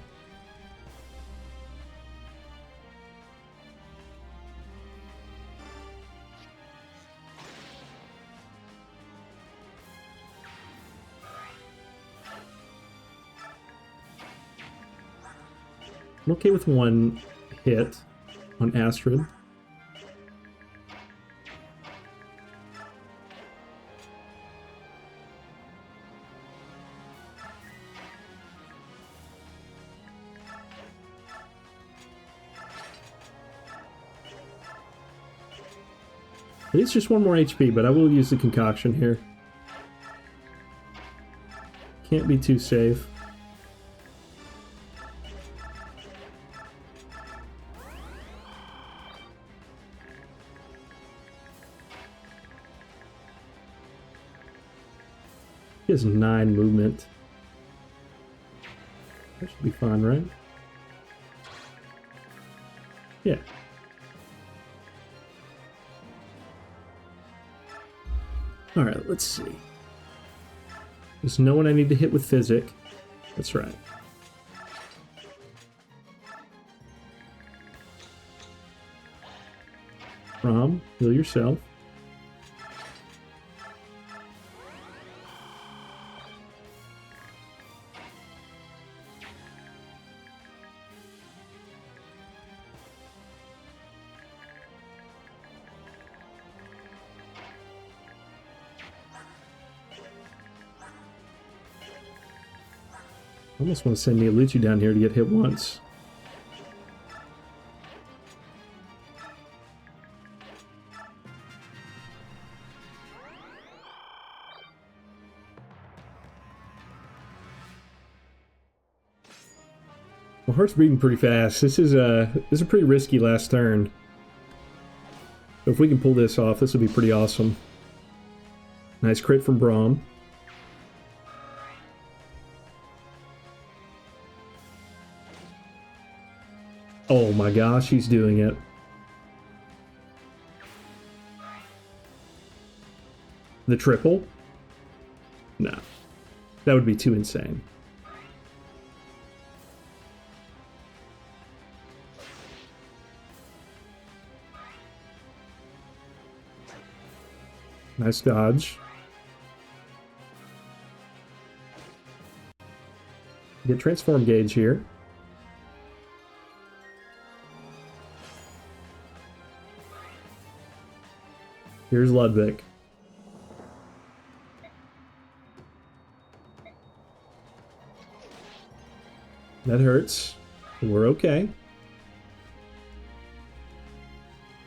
I'm okay with one hit on Astrid. It is just one more HP, but I will use the concoction here. Can't be too safe. He has 9 movement. That should be fine, right? Yeah. Alright, let's see. There's no one I need to hit with physic. That's right. Rom, heal yourself. I almost want to send Nialuchi down here to get hit once. My heart's beating pretty fast. This is a pretty risky last turn. But if we can pull this off, this will be pretty awesome. Nice crit from Braum. Oh my gosh, he's doing it. The triple? No. That would be too insane. Nice dodge. Get transform gauge here. Here's Ludwig. That hurts. We're okay.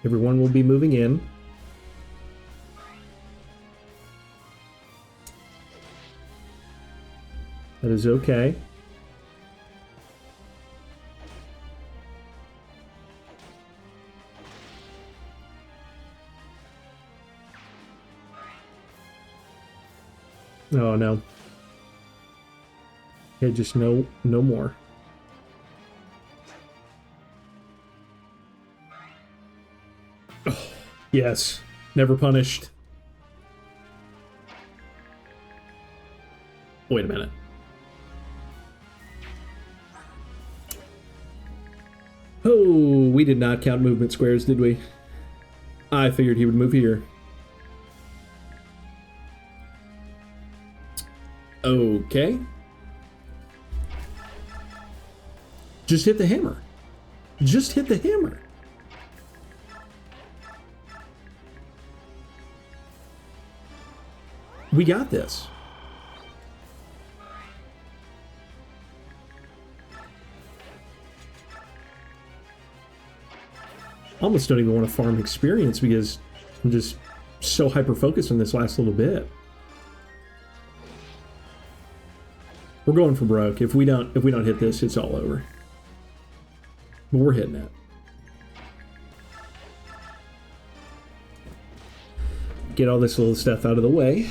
Everyone will be moving in. That is okay. Oh no. Okay, just no more. Oh, yes. Never punished. Wait a minute. Oh, we did not count movement squares, did we? I figured he would move here. Okay. Just hit the hammer. Just hit the hammer. We got this. Almost don't even want to farm experience because I'm just so hyper-focused on this last little bit. We're going for broke. If we don't hit this, it's all over. But we're hitting it. Get all this little stuff out of the way.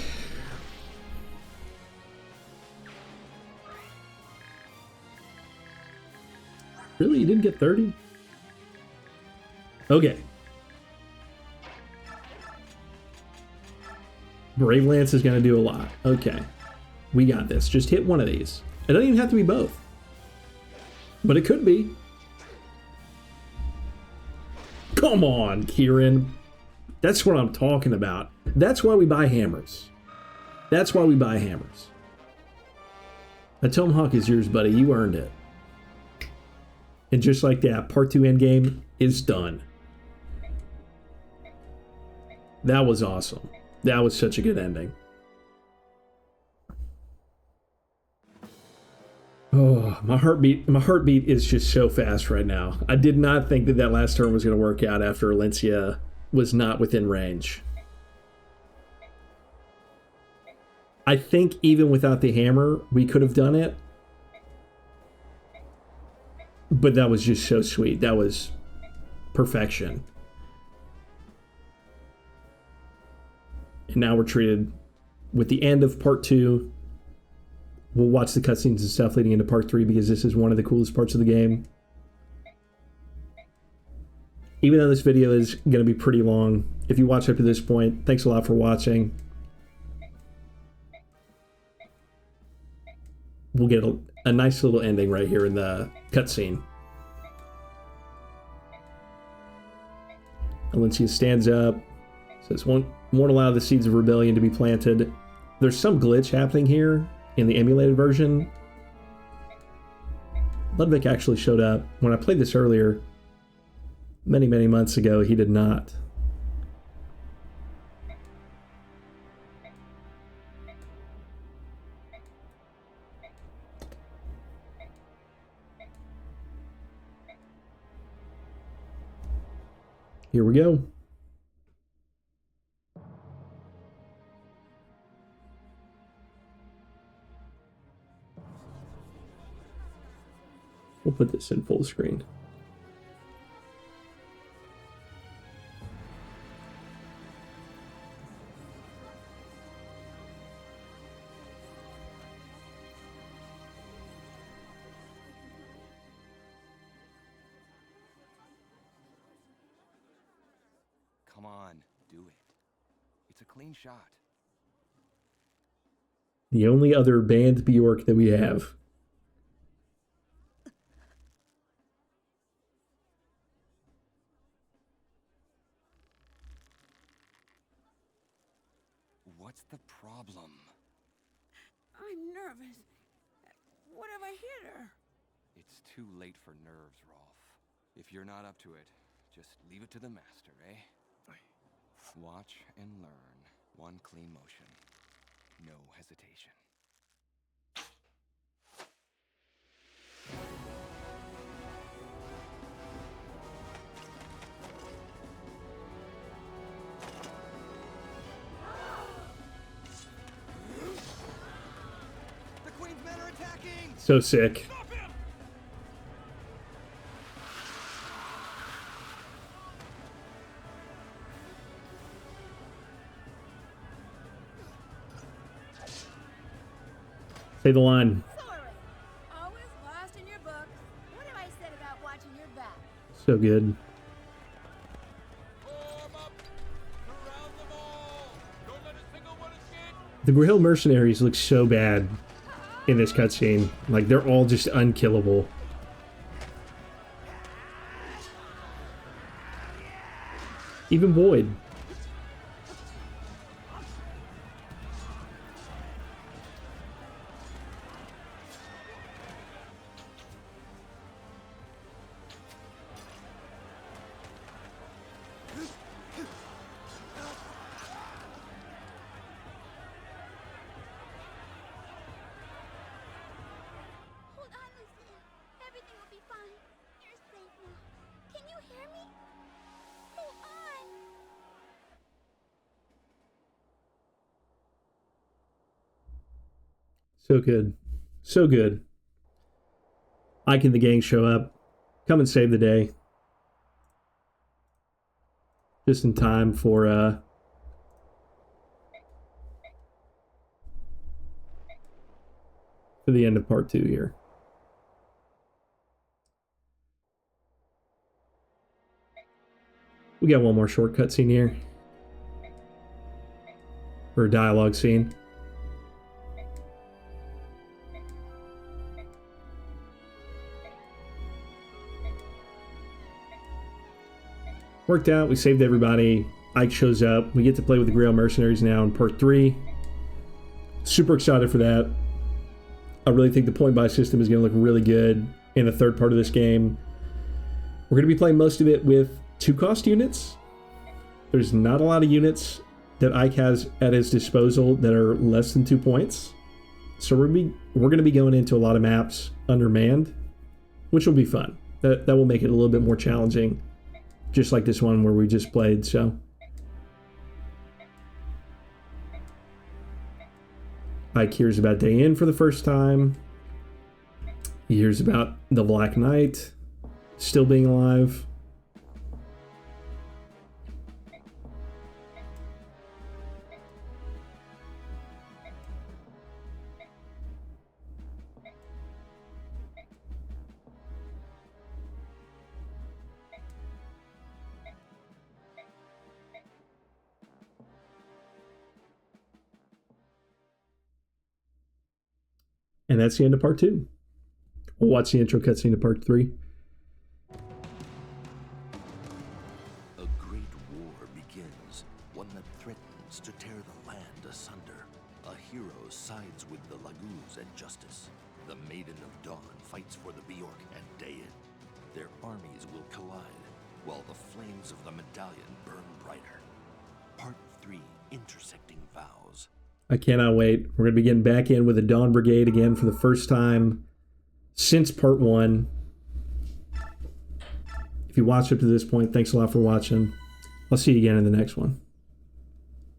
Really? You didn't get 30? Okay. Brave Lance is going to do a lot. Okay. We got this. Just hit one of these. It doesn't even have to be both. But it could be. Come on, Kieran. That's what I'm talking about. That's why we buy hammers. That's why we buy hammers. A Tomahawk is yours, buddy. You earned it. And just like that, Part 2 Endgame is done. That was awesome. That was such a good ending. Oh, my heartbeat is just so fast right now. I did not think that last turn was going to work out after Valencia was not within range. I think even without the hammer, we could have done it. But that was just so sweet. That was perfection. And now we're treated with the end of Part 2. We'll watch the cutscenes and stuff leading into Part 3 because this is one of the coolest parts of the game. Even though this video is going to be pretty long, if you watch up to this point, thanks a lot for watching. We'll get a nice little ending right here in the cutscene. Valencia stands up, says, won't allow the seeds of rebellion to be planted. There's some glitch happening here in the emulated version. Ludwig actually showed up. When I played this earlier, many, many months ago, he did not. Here we go. We'll put this in full screen. Come on, do it. It's a clean shot. The only other banned Bjork that we have. What's the problem? I'm nervous. What if I hit her? It's too late for nerves, Rolf. If you're not up to it, just leave it to the master, eh? Watch and learn. One clean motion. No hesitation. The Queen's men are attacking! So sick. Say the line. Sorry. Always lost in your book. What have I said about watching your back? So good. The Grill mercenaries look so bad in this cutscene. Like, they're all just unkillable. Even Boyd. Hold on, Lucia. Everything will be fine. You're safe now. Can you hear me? Hold on. So good. So good. Ike and the gang show up. Come and save the day. Just in time for the end of part 2 here. We got one more shortcut scene here. Or a dialogue scene. Worked out, we saved everybody. Ike shows up. We get to play with the Grail Mercenaries now in part 3. Super excited for that. I really think the point buy system is going to look really good in the third part of this game. We're going to be playing most of it with 2-cost units. There's not a lot of units that Ike has at his disposal that are less than 2 points. So we're going to be going into a lot of maps undermanned, which will be fun. That will make it a little bit more challenging, just like this one where we just played. So Ike hears about Day In for the first time. He hears about the Black Knight still being alive. And that's the end of part 2. We'll watch the intro cutscene to part 3. A great war begins, one that threatens to tear the land asunder. A hero sides with the Laguz and Justice. The Maiden of Dawn fights for the Bjork and Dayin. Their armies will collide, while the flames of the medallion burn brighter. Part 3, Intersecting Vows. I cannot wait. We're going to be getting back in with the Dawn Brigade again for the first time since part 1. If you watched up to this point, thanks a lot for watching. I'll see you again in the next one.